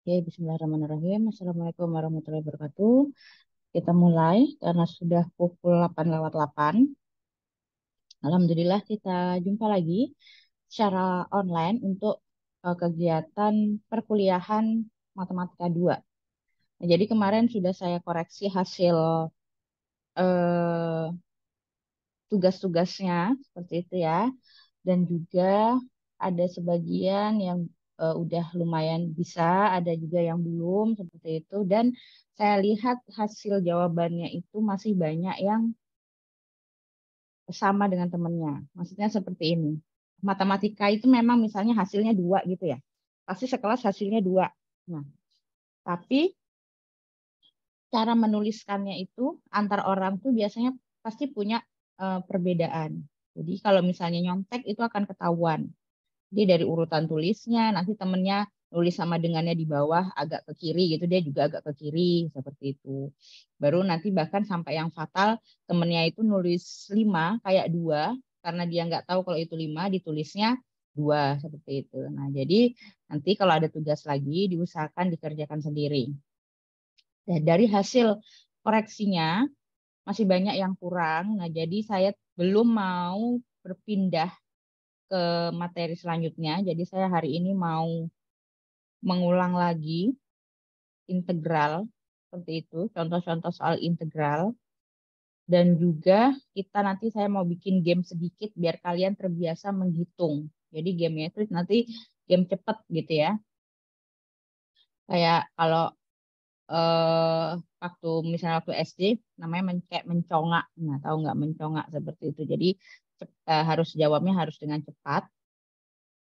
Oke, Bismillahirrahmanirrahim. Assalamualaikum warahmatullahi wabarakatuh. Kita mulai karena sudah pukul 8 lewat 8. Alhamdulillah kita jumpa lagi secara online untuk kegiatan perkuliahan Matematika 2. Nah, jadi kemarin sudah saya koreksi hasil eh, tugas-tugasnya seperti itu ya. Dan juga ada sebagian yang udah lumayan bisa, ada juga yang belum seperti itu. Dan saya lihat hasil jawabannya itu masih banyak yang sama dengan temennya. Maksudnya seperti ini. Matematika itu memang misalnya hasilnya dua gitu ya. Pasti sekelas hasilnya dua. Nah, tapi cara menuliskannya itu antar orang tuh biasanya pasti punya perbedaan. Jadi kalau misalnya nyontek itu akan ketahuan. Dia dari urutan tulisnya, nanti temennya nulis sama dengannya di bawah agak ke kiri gitu, dia juga agak ke kiri seperti itu. Baru nanti bahkan sampai yang fatal, temennya itu nulis 5 kayak dua, karena dia nggak tahu kalau itu 5, ditulisnya dua seperti itu. Nah, jadi nanti kalau ada tugas lagi, diusahakan dikerjakan sendiri. Dan dari hasil koreksinya, masih banyak yang kurang. Nah, jadi saya belum mau berpindah ke materi selanjutnya. Jadi saya hari ini mau mengulang lagi integral seperti itu, contoh-contoh soal integral. Dan juga kita nanti saya mau bikin game sedikit biar kalian terbiasa menghitung. Jadi gamenya itu nanti game cepet gitu ya. Kayak kalau eh, waktu misalnya waktu SD namanya kayak mencongak. Nah, tahu nggak mencongak seperti itu. Jadi harus jawabnya harus dengan cepat.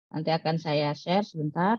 Nanti akan saya share sebentar.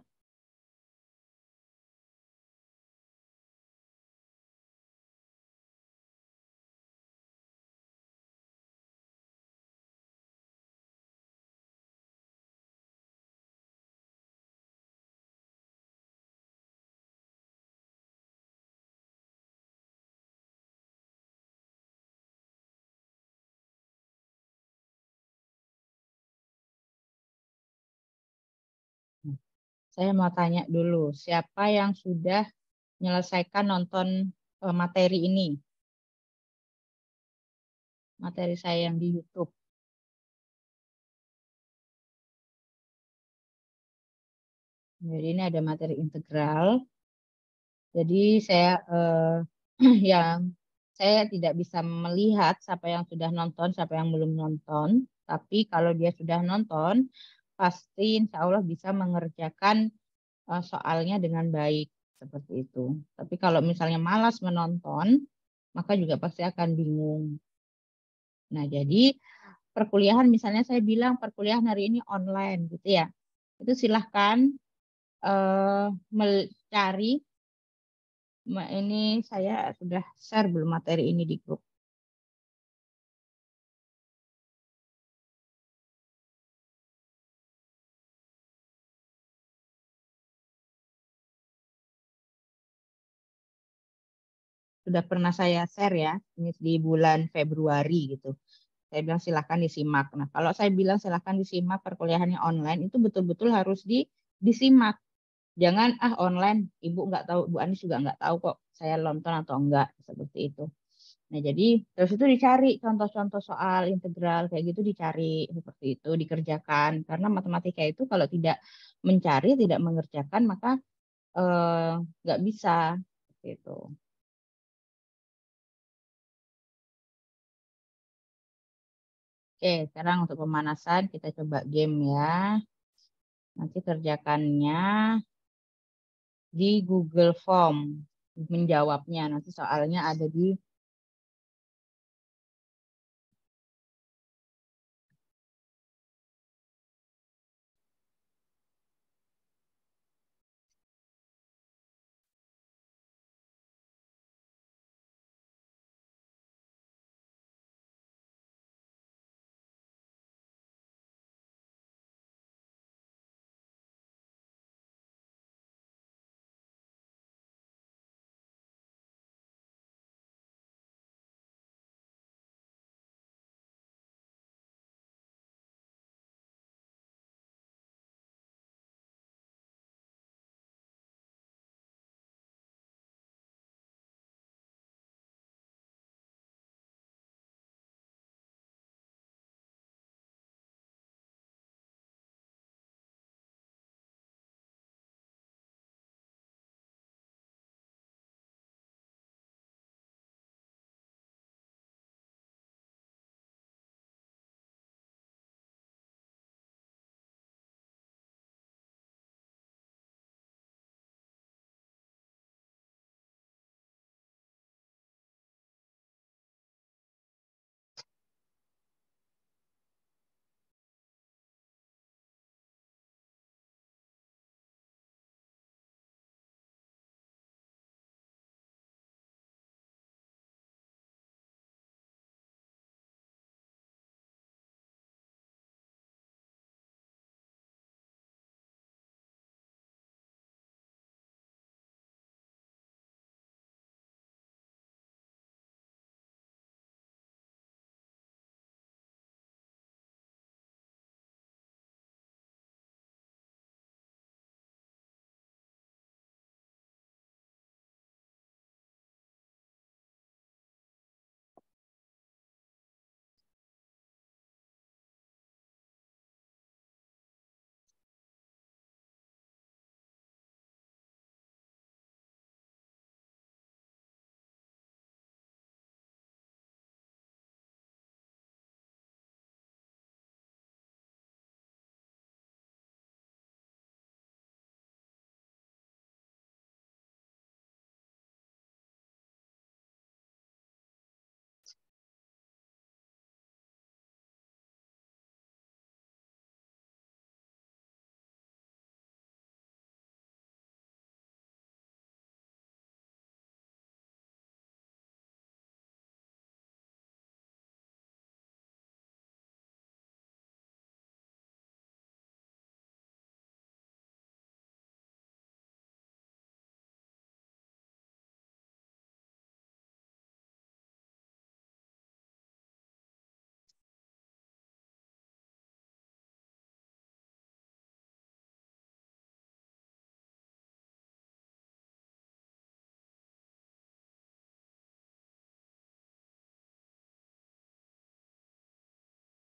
Saya mau tanya dulu, siapa yang sudah menyelesaikan nonton materi ini, materi saya yang di YouTube. Jadi ini ada materi integral. Jadi saya yang saya tidak bisa melihat siapa yang sudah nonton, siapa yang belum nonton. Tapi kalau dia sudah nonton, pasti insya Allah bisa mengerjakan soalnya dengan baik seperti itu. Tapi kalau misalnya malas menonton, maka juga pasti akan bingung. Nah, jadi perkuliahan misalnya saya bilang perkuliahan hari ini online gitu ya. Itu silahkan mencari ini saya sudah share belum materi ini di grup. Sudah pernah saya share ya, ini di bulan Februari gitu. Saya bilang silahkan disimak. Nah, kalau saya bilang silahkan disimak perkuliahannya online itu betul-betul harus disimak. Jangan online, ibu nggak tahu, Bu Anis juga nggak tahu kok saya nonton atau enggak seperti itu. Nah, jadi terus itu dicari contoh-contoh soal integral kayak gitu dicari seperti itu dikerjakan karena matematika itu kalau tidak mencari, tidak mengerjakan maka nggak bisa gitu. Oke, sekarang untuk pemanasan kita coba game ya. Nanti kerjakannya di Google Form menjawabnya. Nanti soalnya ada di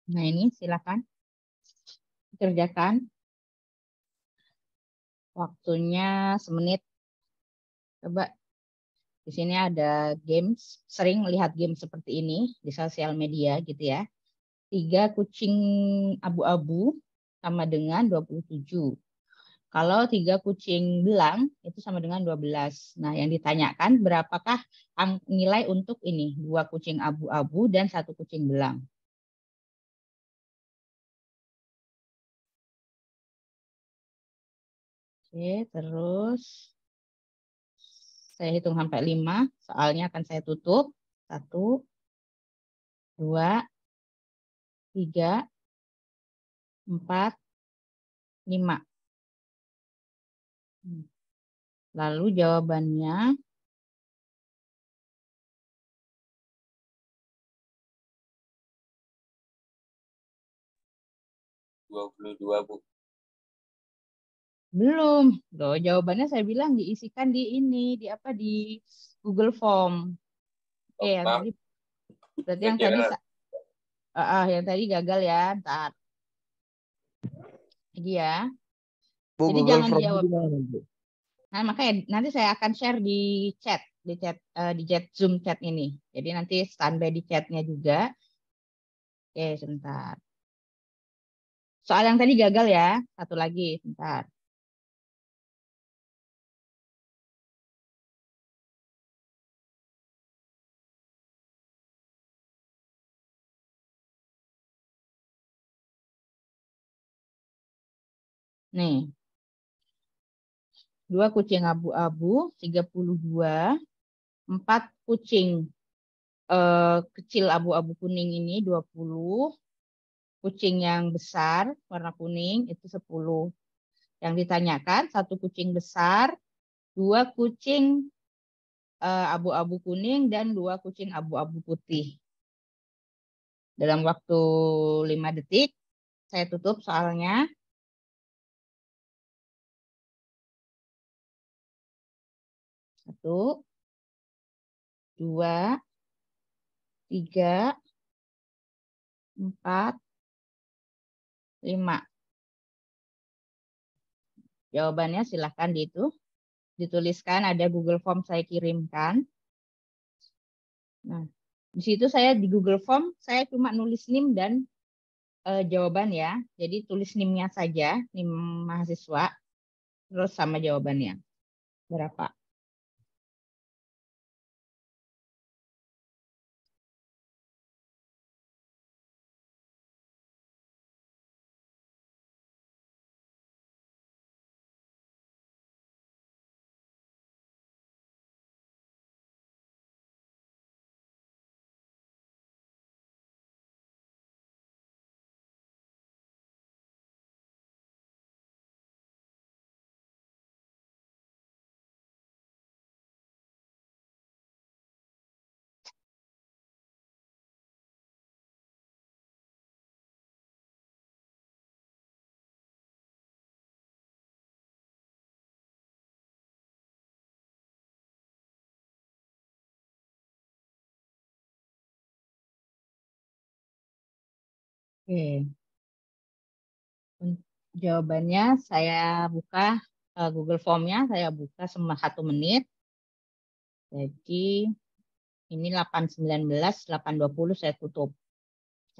Nah, ini silakan kerjakan. Waktunya semenit. Coba di sini ada games. Sering melihat game seperti ini di sosial media gitu ya. 3 kucing abu-abu sama dengan 27. Kalau 3 kucing belang itu sama dengan 12. Nah, yang ditanyakan berapakah nilai untuk ini? 2 kucing abu-abu dan 1 kucing belang. Oke, terus saya hitung sampai 5. Soalnya akan saya tutup. 1, 2, 3, 4, 5. Lalu jawabannya 22, Bu. belum. Loh, jawabannya saya bilang diisikan di ini, di apa di Google Form. Oke, Oh, yang maaf, tadi berarti saya kira yang tadi gagal ya. Ntar lagi ya. Bu, Jadi Google jangan Form dijawab. gimana, Bu? Nah, makanya nanti saya akan share di chat Zoom chat ini. Jadi nanti standby di chatnya juga. Oke, sebentar. Soal yang tadi gagal ya. Satu lagi, sebentar. Nih, 2 kucing abu-abu, 32, 4 kucing kecil abu-abu kuning ini 20, kucing yang besar warna kuning itu 10. Yang ditanyakan 1 kucing besar, 2 kucing abu-abu kuning dan 2 kucing abu-abu putih. Dalam waktu 5 detik, saya tutup soalnya. 1, 2, 3, 4, 5. Jawabannya silahkan dituliskan, ada Google Form saya kirimkan. Nah, di situ saya di Google Form saya cuma nulis NIM dan jawaban ya. Jadi tulis NIM-nya saja, NIM mahasiswa, terus sama jawabannya. Berapa? Oke. Jawabannya saya buka Google Form-nya, saya buka selama 1 menit. Jadi ini 8.19, 8.20 saya tutup.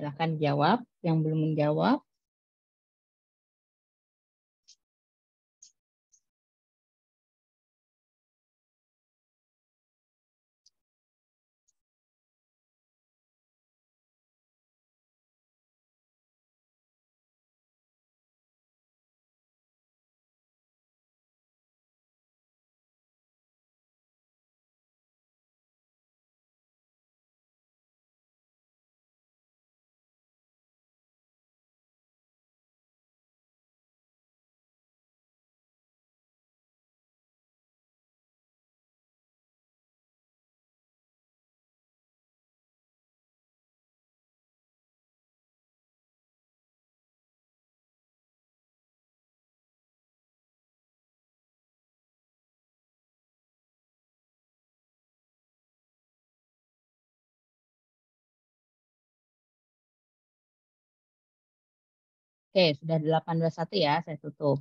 Silahkan jawab yang belum menjawab. Oke, sudah 821 ya, saya tutup.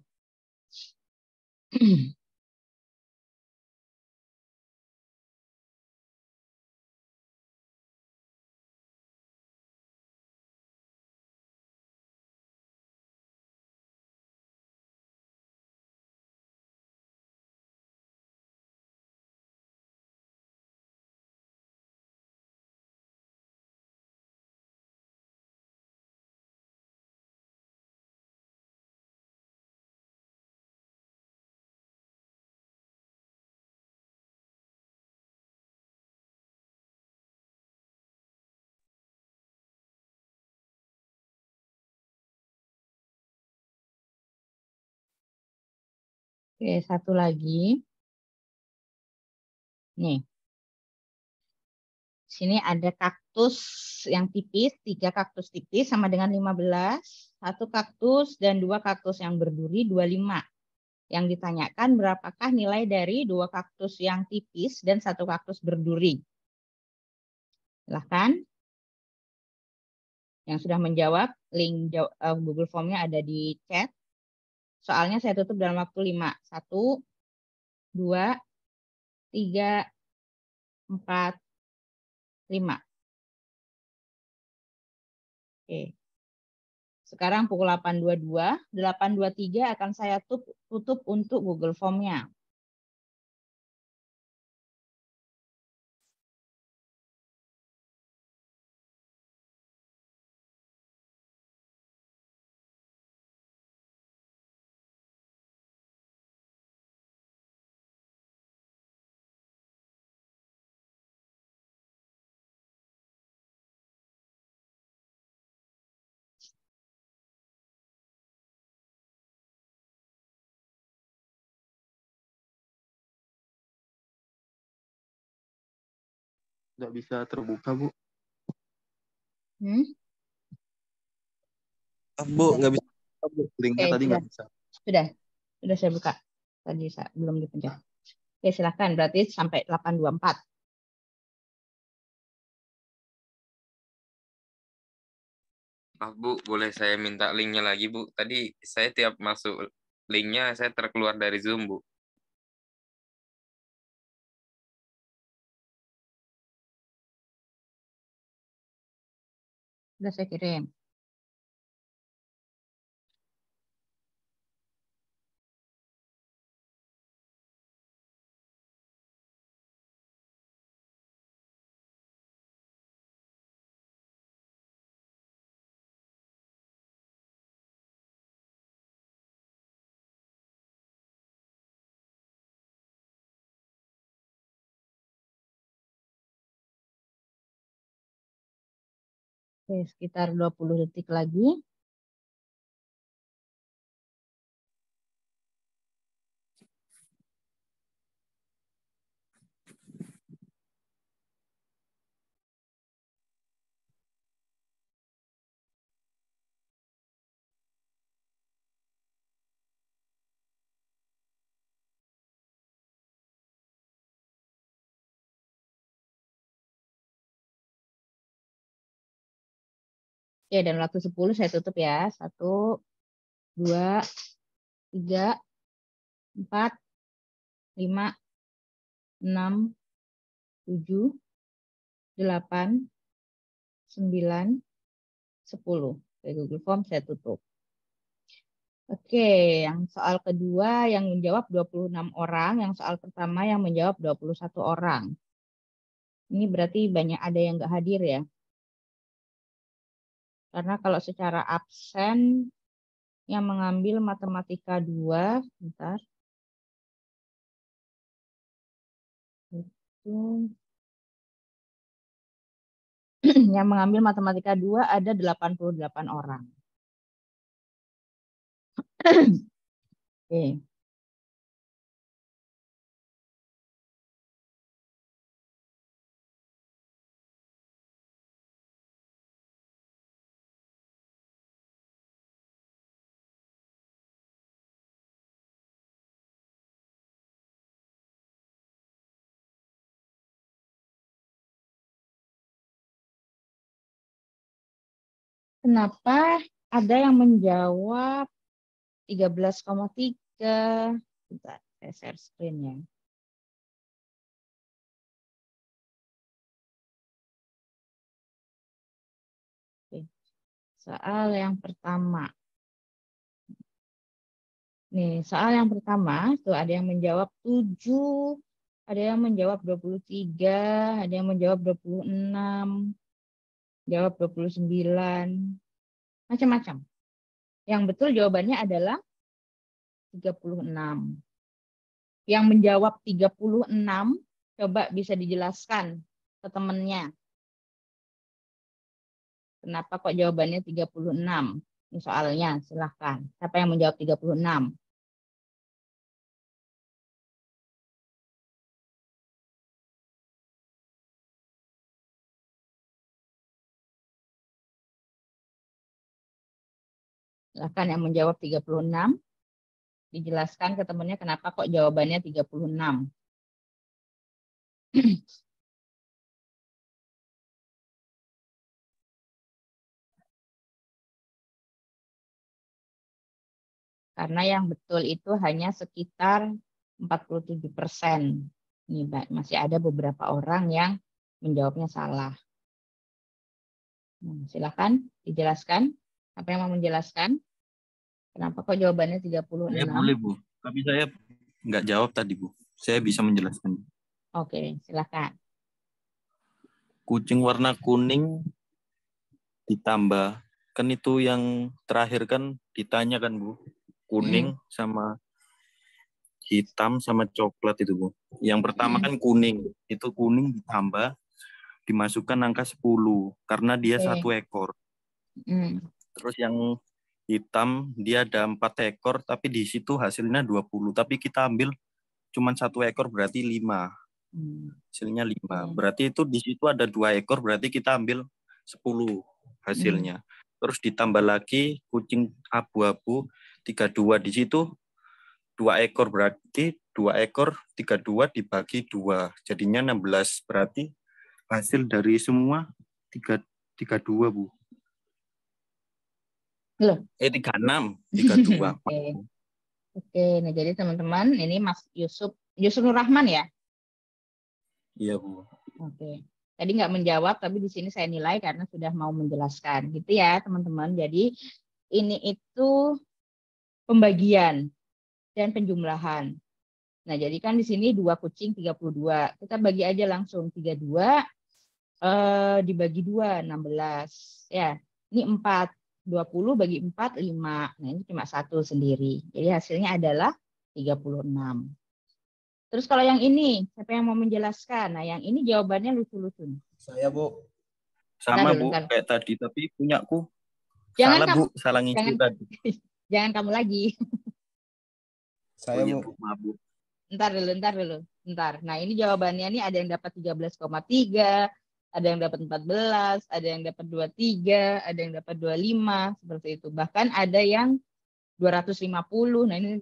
Oke, satu lagi. Nih, sini ada kaktus yang tipis, 3 kaktus tipis sama dengan 15, 1 kaktus dan 2 kaktus yang berduri 25. Yang ditanyakan berapakah nilai dari 2 kaktus yang tipis dan 1 kaktus berduri. Silahkan. Yang sudah menjawab, link Google Form-nya ada di chat. Soalnya saya tutup dalam waktu 5. 1, 2, 3, 4, 5. Oke. Sekarang pukul 8.22, 8.23 akan saya tutup untuk Google Form-nya. Nggak bisa terbuka, Bu. Bu, nggak bisa. Bu. Linknya tadi nggak bisa. Sudah saya buka. Tadi belum dipencet. Oke, silakan. Berarti sampai 8.24. Maaf Bu, boleh saya minta linknya lagi Bu? Tadi saya tiap masuk linknya saya terkeluar dari Zoom Bu. Sudah saya kirim. Oke, sekitar 20 detik lagi. Oke, dan waktu 10 saya tutup ya. 1, 2, 3, 4, 5, 6, 7, 8, 9, 10. Oke, Google Form saya tutup. Oke, yang soal kedua yang menjawab 26 orang, yang soal pertama yang menjawab 21 orang. Ini berarti banyak ada yang nggak hadir ya. Karena kalau secara absen yang mengambil matematika 2, bentar. Itu yang mengambil matematika 2 ada 88 orang. Oke. Kenapa Ada yang menjawab 13,3. Bentar, saya share screen-nya. Oke. Soal yang pertama. Nih, soal yang pertama, tuh ada yang menjawab 7, ada yang menjawab 23, ada yang menjawab 26, jawab 29, macam-macam. Yang betul jawabannya adalah 36. Yang menjawab 36, coba bisa dijelaskan ke temannya. Kenapa kok jawabannya 36? Ini soalnya, silahkan. Siapa yang menjawab 36? Silahkan yang menjawab 36. Dijelaskan ke temannya kenapa kok jawabannya 36. Karena yang betul itu hanya sekitar 47%. Ini masih ada beberapa orang yang menjawabnya salah. Silakan dijelaskan. Apa yang mau menjelaskan? Kenapa kok jawabannya 36? Saya boleh, Bu. Tapi saya nggak jawab tadi, Bu. Saya bisa menjelaskan. Oke, silakan. Kucing warna kuning ditambah. Kan itu yang terakhir kan ditanya kan, Bu. Kuning sama hitam sama coklat itu, Bu. Yang pertama kan kuning. Itu kuning ditambah, dimasukkan angka 10. Karena dia satu ekor. Terus yang hitam dia ada 4 ekor, tapi di situ hasilnya 20. Tapi kita ambil cuma 1 ekor berarti 5. Hasilnya 5. Berarti itu di situ ada 2 ekor, berarti kita ambil 10 hasilnya. Terus ditambah lagi kucing abu-abu 32 di situ 2 ekor, berarti 2 ekor 32 dibagi 2. Jadinya 16. Berarti hasil dari semua 32, Bu. Loh. 36, 32. Oke, nah jadi teman-teman, ini Mas Yusuf Nur Rahman ya? Iya, Bu. Oke. Tadi nggak menjawab, tapi di sini saya nilai karena sudah mau menjelaskan. Gitu ya, teman-teman. Jadi ini itu pembagian dan penjumlahan. Nah, jadi kan di sini 2 kucing 32. Kita bagi aja langsung 32 dibagi 2, 16. Ya, ini 4. 20 bagi 4, 5. Nah, ini cuma 1 sendiri. Jadi hasilnya adalah 36. Terus kalau yang ini, siapa yang mau menjelaskan? Nah, yang ini jawabannya lucu-lucu. Saya, Bu. Sama, Bu, kayak tadi. Tapi punyaku salah, Bu. Salah ngisi tadi. Jangan kamu lagi. Saya, Bu. Maaf, Bu. Ntar dulu. Nah, ini jawabannya nih ada yang dapat 13,3, ada yang dapat 14, ada yang dapat 23, ada yang dapat 25, seperti itu. Bahkan ada yang 250. Nah, ini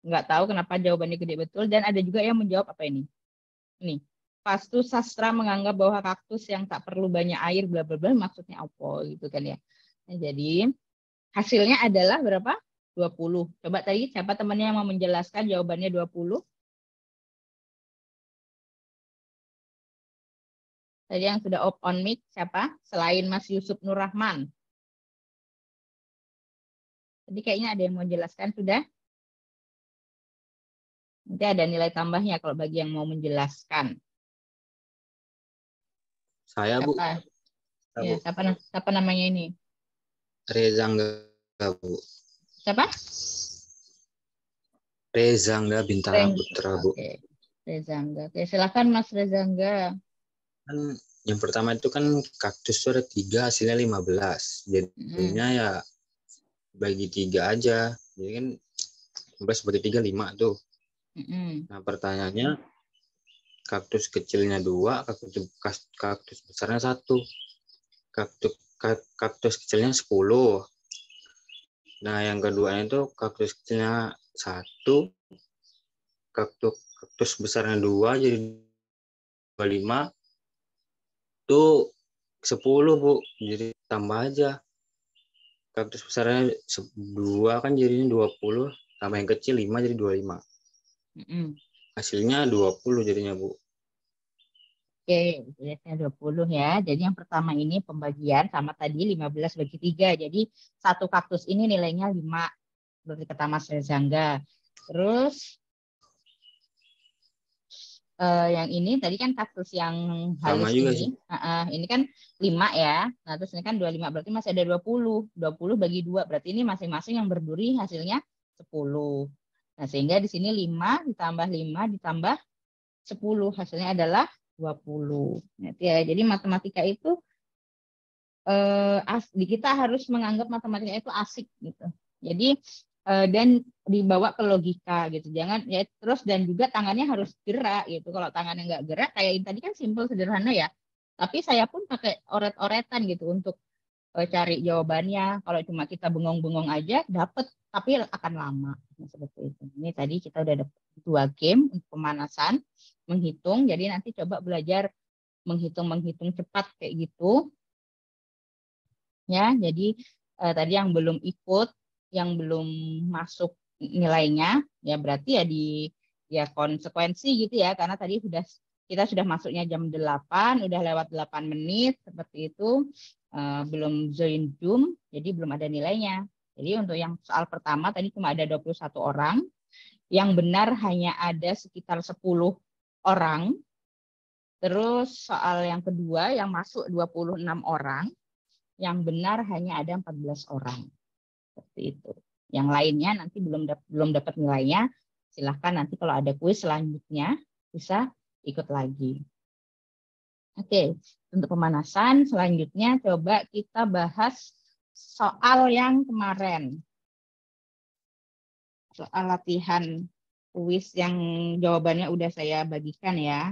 nggak tahu kenapa jawabannya gede betul. Dan ada juga yang menjawab apa ini? Ini, Fastu Sastra menganggap bahwa kaktus yang tak perlu banyak air, bla bla bla, maksudnya apa gitu kan ya. Nah, jadi hasilnya adalah berapa? 20. Coba tadi siapa temannya yang mau menjelaskan jawabannya 20? Tadi yang sudah off on mic siapa? Selain Mas Yusuf Nur Rahman. Tadi kayaknya ada yang mau jelaskan sudah? Nanti ada nilai tambahnya kalau bagi yang mau menjelaskan. Saya, Bu. Ya, siapa namanya ini? Rezangga, Bu. Siapa? Rezangga Bintara Putra, Bu. Oke. Rezangga. Oke, silakan Mas Rezangga. Kan yang pertama itu kan kaktus itu ada 3, hasilnya 15. Jadinya ya bagi 3 aja. Jadi kan 15 bagi 3, 5 tuh. Nah, pertanyaannya kaktus kecilnya 2, kaktus besarnya 1. Kaktus kecilnya 10. Nah, yang keduanya itu kaktus kecilnya 1, kaktus besarnya 2, jadi 25. Itu 10, Bu. Jadi tambah aja. kaktus besarnya 2 kan jadinya 20, tambah yang kecil 5 jadi 25. Mm-mm. Hasilnya 20 jadinya, Bu. Oke, biasanya 20 ya. Jadi yang pertama ini pembagian sama tadi 15 bagi 3. Jadi satu kaktus ini nilainya 5 menurut kata Mas Rezangga. Terus yang ini tadi kan kaktus yang Sama halus juga sih. ini. Ini kan 5 ya. Nah, terus ini kan 25 berarti masih ada 20. 20 bagi 2 berarti ini masing-masing yang berduri hasilnya 10. Nah, sehingga di sini 5 ditambah 5 ditambah 10 hasilnya adalah 20. Nah, ya, jadi matematika itu kita harus menganggap matematika itu asik gitu. Jadi dan dibawa ke logika gitu. Jangan ya terus dan juga tangannya harus gerak gitu. Kalau tangannya nggak gerak kayak ini tadi kan simple sederhana ya. Tapi saya pun pakai oret-oretan gitu untuk cari jawabannya. Kalau cuma kita bengong-bengong aja dapet tapi akan lama. Nah, seperti itu. Ini tadi kita udah dapat 2 game untuk pemanasan, menghitung. Jadi nanti coba belajar menghitung cepat kayak gitu ya. Jadi tadi yang belum ikut, yang belum masuk nilainya, ya berarti ya ya konsekuensi gitu ya, karena tadi kita sudah masuknya jam 8, udah lewat 8 menit seperti itu, belum join Zoom, jadi belum ada nilainya. Jadi untuk yang soal pertama tadi cuma ada 21 orang, yang benar hanya ada sekitar 10 orang. Terus soal yang kedua yang masuk 26 orang, yang benar hanya ada 14 orang. Seperti itu. Yang lainnya nanti belum dapat nilainya. Silahkan nanti kalau ada kuis selanjutnya bisa ikut lagi. Oke, untuk pemanasan selanjutnya coba kita bahas soal yang kemarin. Soal latihan kuis yang jawabannya udah saya bagikan ya.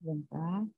Bentar.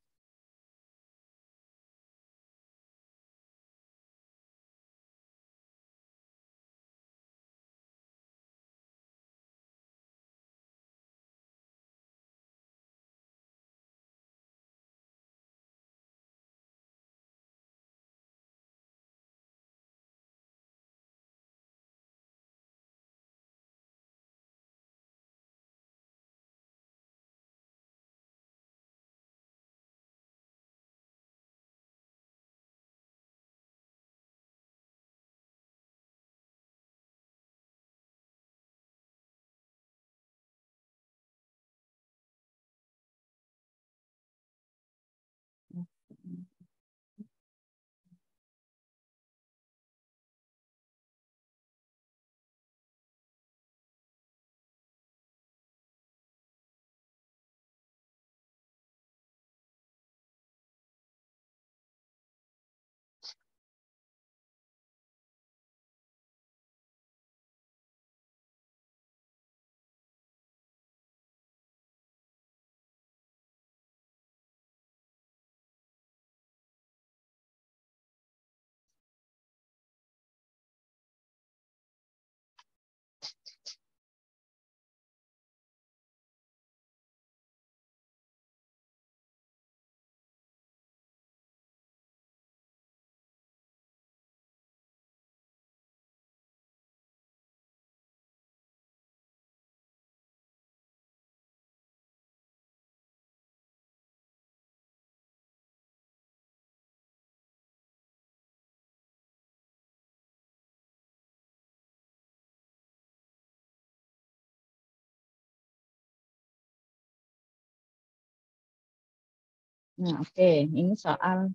Nah, oke. Ini soal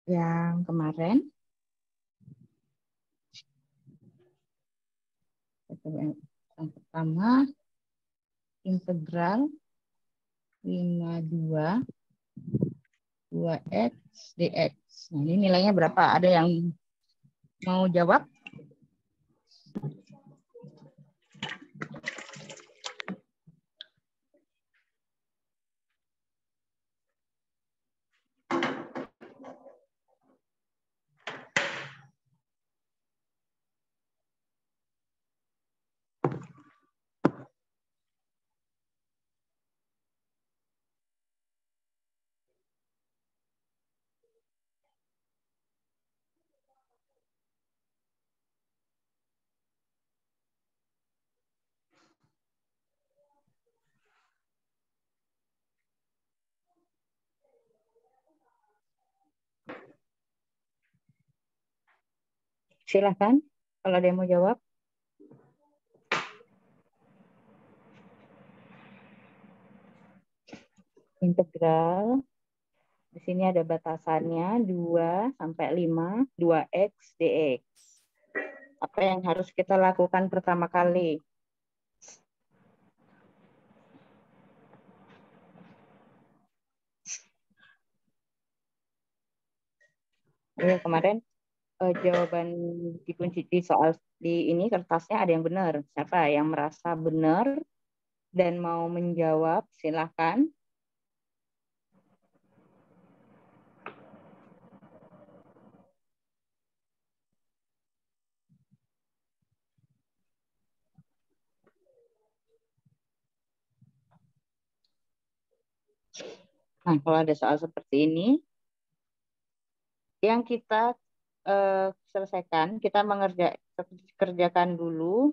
yang kemarin. Yang pertama, integral 52 2x dx. Nah, ini nilainya berapa? Ada yang mau jawab? Silahkan kalau ada yang mau jawab. Integral. Di sini ada batasannya 2 sampai 5, 2x dx. Apa yang harus kita lakukan pertama kali? Ya, kemarin jawaban dikunci di soal di ini kertasnya ada yang benar. Siapa yang merasa benar dan mau menjawab? Silahkan. Nah, kalau ada soal seperti ini, yang kita selesaikan, kita kerjakan dulu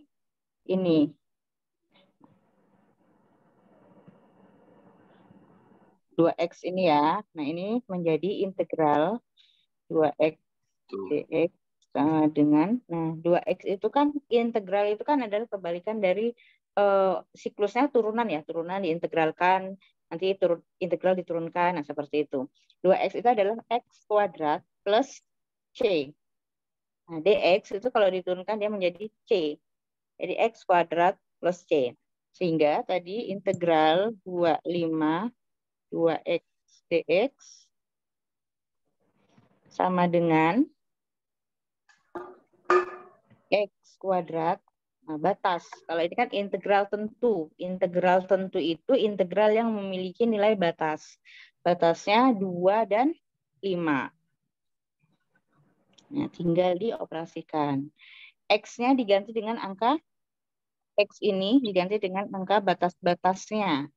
ini. 2x ini ya. Nah, ini menjadi integral 2x dx sama dengan, nah 2x itu kan, integral itu kan adalah kebalikan dari siklusnya turunan ya, turunan diintegralkan, nanti integral diturunkan, nah seperti itu. 2x itu adalah x kuadrat plus c. Nah, dx itu kalau diturunkan dia menjadi c. Jadi x kuadrat plus c. Sehingga tadi integral 25 2x dx sama dengan x kuadrat. Nah, batas. Kalau ini kan integral tentu. Integral tentu itu integral yang memiliki nilai batas. Batasnya 2 dan 5. Nah, tinggal dioperasikan. X-nya diganti dengan angka, X ini diganti dengan angka batas-batasnya.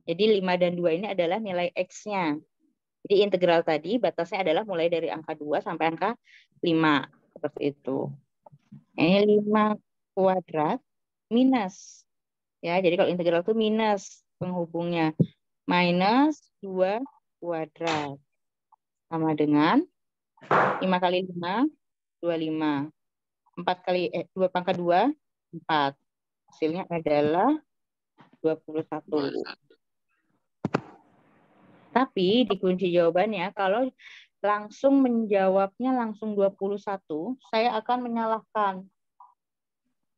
Jadi 5 dan 2 ini adalah nilai X-nya. Jadi integral tadi batasnya adalah mulai dari angka 2 sampai angka 5. Seperti itu. Ini 5 kuadrat minus. Ya, jadi kalau integral itu minus penghubungnya. Minus 2 kuadrat. Sama dengan 5 kali 5, 25. 2 pangkat 2, 4. Hasilnya adalah 21. Tapi di kunci jawabannya, kalau langsung menjawabnya langsung 21, saya akan menyalahkan.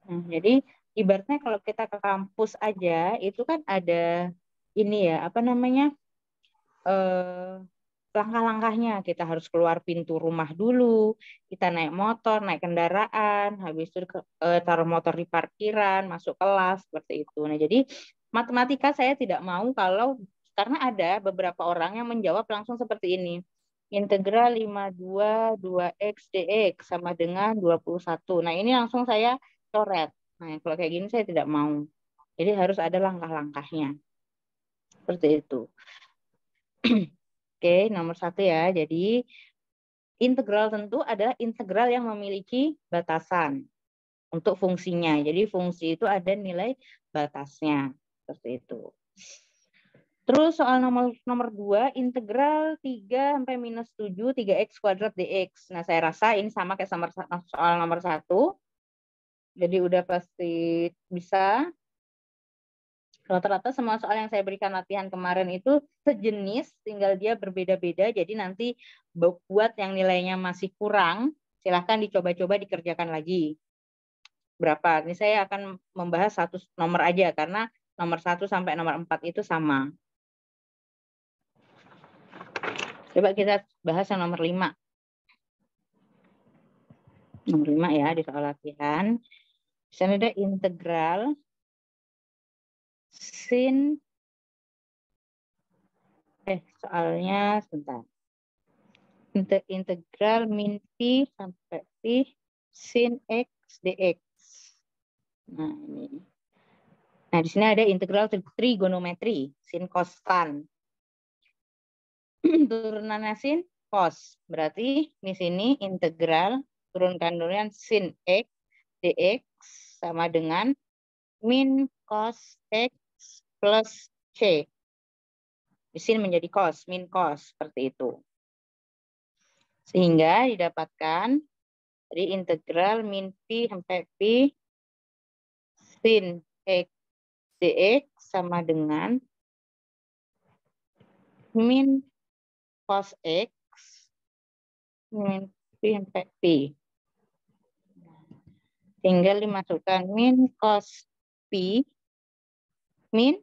Nah, jadi ibaratnya kalau kita ke kampus aja, itu kan ada ini ya, apa namanya, langkah-langkahnya. Kita harus keluar pintu rumah dulu, kita naik motor, naik kendaraan, habis itu taruh motor di parkiran, masuk kelas, seperti itu. Nah, jadi matematika saya tidak mau karena ada beberapa orang yang menjawab langsung seperti ini. Integral 52 2x dx sama dengan 21. Nah, ini langsung saya coret. Nah, kalau kayak gini saya tidak mau. Jadi harus ada langkah-langkahnya. Seperti itu. Oke, nomor 1 ya. Jadi integral tentu adalah integral yang memiliki batasan untuk fungsinya. Jadi fungsi itu ada nilai batasnya. Seperti itu. Terus soal nomor 2, integral 3 sampai minus 7 3x kuadrat dx. Nah, saya rasa ini sama kayak soal nomor 1. Jadi udah pasti bisa. Rata-rata semua soal yang saya berikan latihan kemarin itu sejenis, tinggal dia berbeda-beda. Jadi nanti buat yang nilainya masih kurang, silahkan dicoba-coba dikerjakan lagi. Berapa? Ini saya akan membahas satu nomor aja, karena nomor 1 sampai nomor 4 itu sama. Coba kita bahas yang nomor 5. Nomor 5 ya, di soal latihan. Di sana ada integral sin soalnya sebentar. Integral min pi sampai pi sin x dx. Nah, ini. Nah, di sini ada integral trigonometri, sin cos tan. Turunannya sin cos. Berarti di sini integral turunkan duluan sin x dx sama dengan min cos x plus c. Di sini menjadi cos, min cos, seperti itu. Sehingga didapatkan dari integral min pi sampai pi sin x dx sama dengan min cos x min pi sampai pi. Tinggal dimasukkan min cos pi min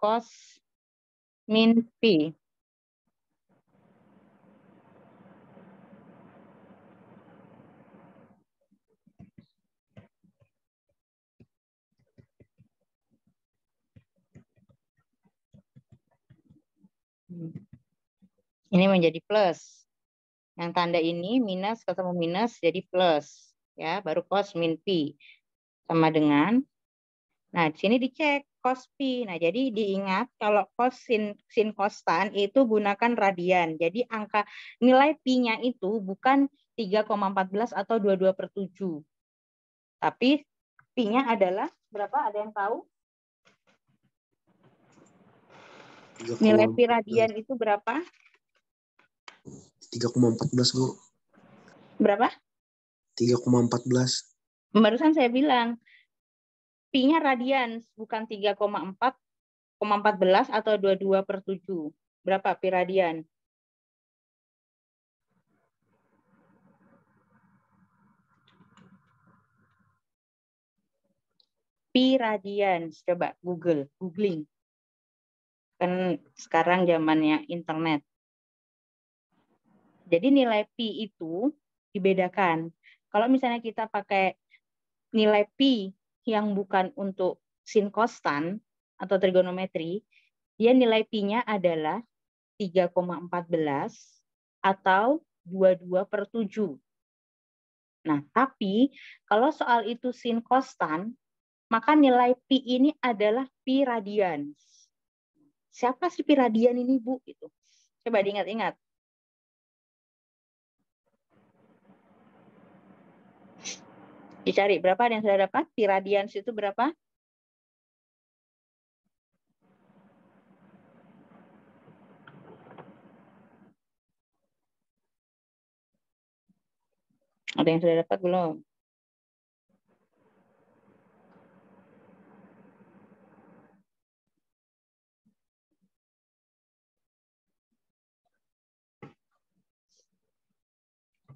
cos min pi. Ini menjadi plus. Yang tanda ini minus ketemu minus jadi plus. Ya, baru cos min pi sama dengan. Nah, di sini dicek cos pi. Nah, jadi diingat kalau cos sin cos tan itu gunakan radian. Jadi angka nilai pi-nya itu bukan 3,14 atau 22/7. Tapi pi-nya adalah berapa? Ada yang tahu? Nilai pi radian itu berapa? 3,14, Bu. Berapa? 3,14. Barusan saya bilang pi-nya radian, bukan 3,14 atau 22/7. Berapa pi radian? Pi radian, coba googling. Kan sekarang zamannya internet. Jadi nilai pi itu dibedakan. Kalau misalnya kita pakai nilai pi yang bukan untuk sin cos tan atau trigonometri, dia nilai pi-nya adalah 3,14 atau 22/7. Nah, tapi kalau soal itu sin cos tan, maka nilai pi ini adalah pi radian. Siapa sih pi radian ini, Bu? Gitu. Coba diingat-ingat. Dicari berapa, ada yang sudah dapat? Pi radians itu berapa? Ada yang sudah dapat belum?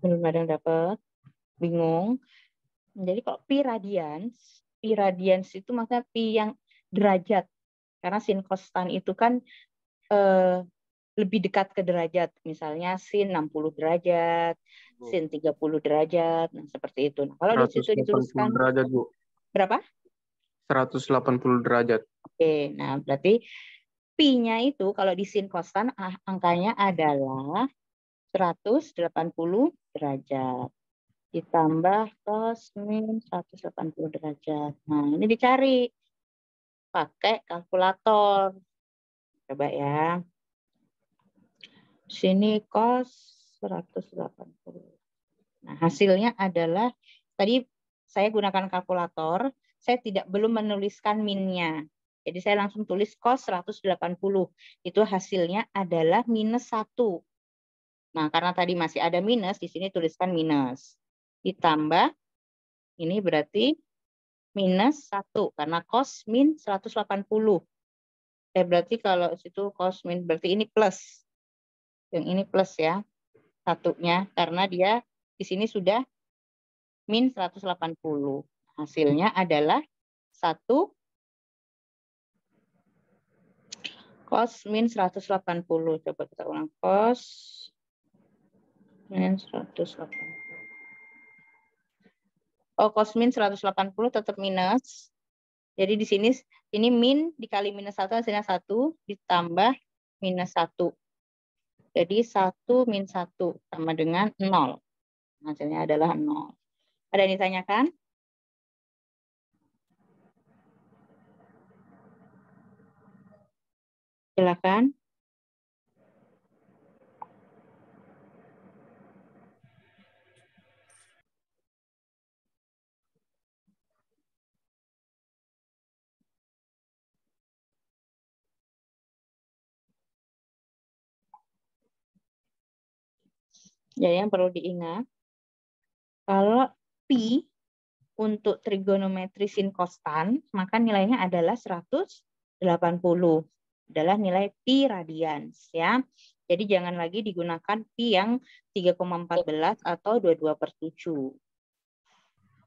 Belum ada yang dapat? Bingung? Jadi kalau pi radians itu maksudnya pi yang derajat. Karena sin cos tan itu kan lebih dekat ke derajat. Misalnya sin 60 derajat, sin 30 derajat, nah seperti itu. Nah, kalau di situ dituliskan derajat, Bu. Berapa? 180 derajat. Oke, nah berarti pi-nya itu kalau di sin cos tan angkanya adalah 180 derajat. Ditambah cos min 180 derajat. Nah, ini dicari pakai kalkulator. Coba ya. Sini cos 180. Nah, hasilnya adalah tadi saya gunakan kalkulator, saya belum menuliskan min-nya. Jadi saya langsung tulis cos 180. Itu hasilnya adalah minus 1. Nah, karena tadi masih ada minus, di sini tuliskan minus. Ditambah, ini berarti minus 1 karena cos min 180. Berarti kalau situ cos min berarti ini plus. Yang ini plus ya. Satunya karena dia di sini sudah min 180. Hasilnya adalah 1 cos min 180. Coba kita ulang. Cos min 180. Oh, cos min 180 tetap minus. Jadi di sini ini min dikali minus 1 hasilnya 1 ditambah minus 1. Jadi 1 min 1 sama dengan 0. Hasilnya adalah 0. Ada yang ditanyakan? Silakan. Jadi yang perlu diingat, kalau pi untuk trigonometri sin kostan, maka nilainya adalah 180. Adalah nilai pi radians ya. Jadi jangan lagi digunakan pi yang 3,14 atau 22/7.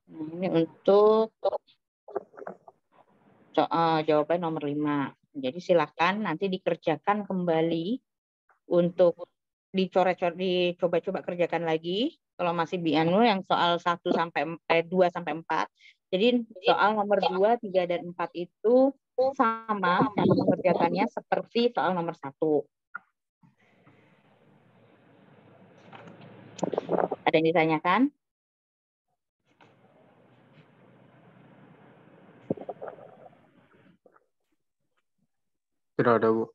Nah, ini untuk jawaban nomor 5. Jadi silakan nanti dikerjakan kembali untuk dicoba-coba kerjakan lagi kalau masih bianu yang soal 2 sampai 4. Jadi soal nomor 2, 3 dan 4 itu sama cara mengerjakannya seperti soal nomor 1. Ada yang ditanyakan? Tidak ada, Bu.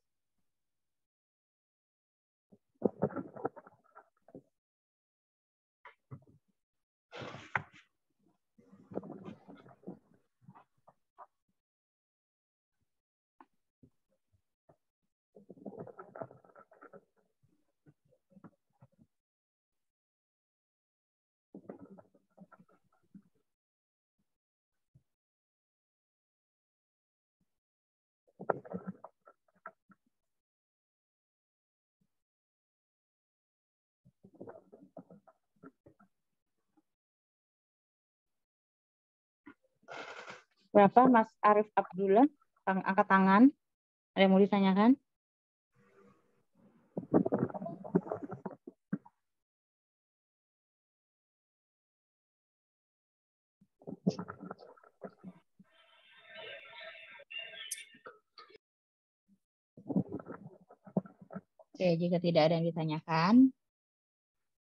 Berapa Mas Arif Abdullah? Angkat tangan. Ada yang mau ditanyakan? Oke, jika tidak ada yang ditanyakan,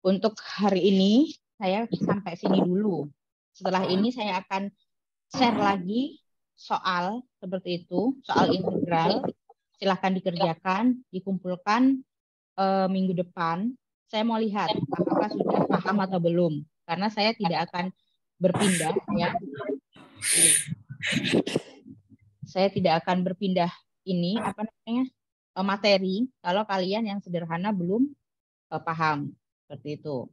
untuk hari ini saya sampai sini dulu. Setelah ini saya akan share lagi soal seperti itu, soal integral. Silahkan dikerjakan, dikumpulkan minggu depan. Saya mau lihat apakah sudah paham atau belum, karena saya tidak akan berpindah ya. Saya tidak akan berpindah ini materi kalau kalian yang sederhana belum paham seperti itu.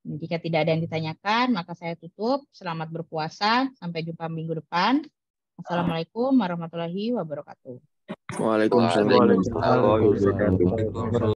Jika tidak ada yang ditanyakan, maka saya tutup. Selamat berpuasa. Sampai jumpa minggu depan. Assalamualaikum warahmatullahi wabarakatuh. Waalaikumsalam. Waalaikumsalam.